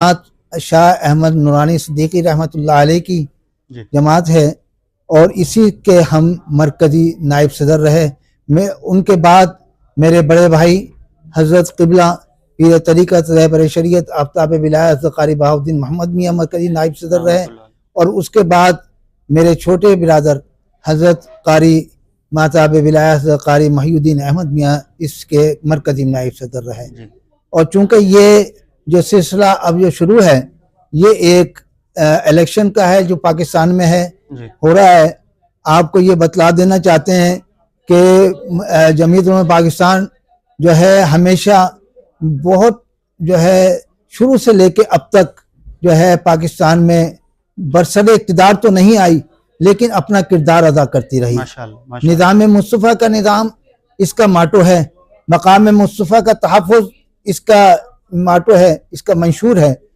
शाह अहमद नूरानी सिद्दीकी रहमतुल्लाह अलैह की जी। जमात है और इसी के हम मरकजी नायब सदर रहे। मैं उनके बाद मेरे बड़े भाई हज़रत क़िबला पीर तरीक़त रहबर शरीयत आफ्ताब विलायत क़ारी बहाउद्दीन मोहम्मद मियाँ मरकजी नायब सदर रहे और उसके बाद मेरे छोटे बिरादर हज़रत क़ारी माताब विलायत क़ारी महिउद्दीन अहमद मियाँ इसके मरकजी नायब सदर रहे। और चूँकि ये जो सिलसिला अब जो शुरू है ये एक इलेक्शन का है जो पाकिस्तान में है हो रहा है। आपको ये बतला देना चाहते हैं कि जमीयत उलमा पाकिस्तान जो है हमेशा बहुत जो है शुरू से लेके अब तक जो है पाकिस्तान में बरसरे इक़्तिदार तो नहीं आई लेकिन अपना किरदार अदा करती रही। निज़ाम मुस्तफ़ा का निज़ाम इसका माटो है, मकाम मुस्तफ़ा का तहफ़्फ़ुज़ इसका माटो है, इसका मंशूर है।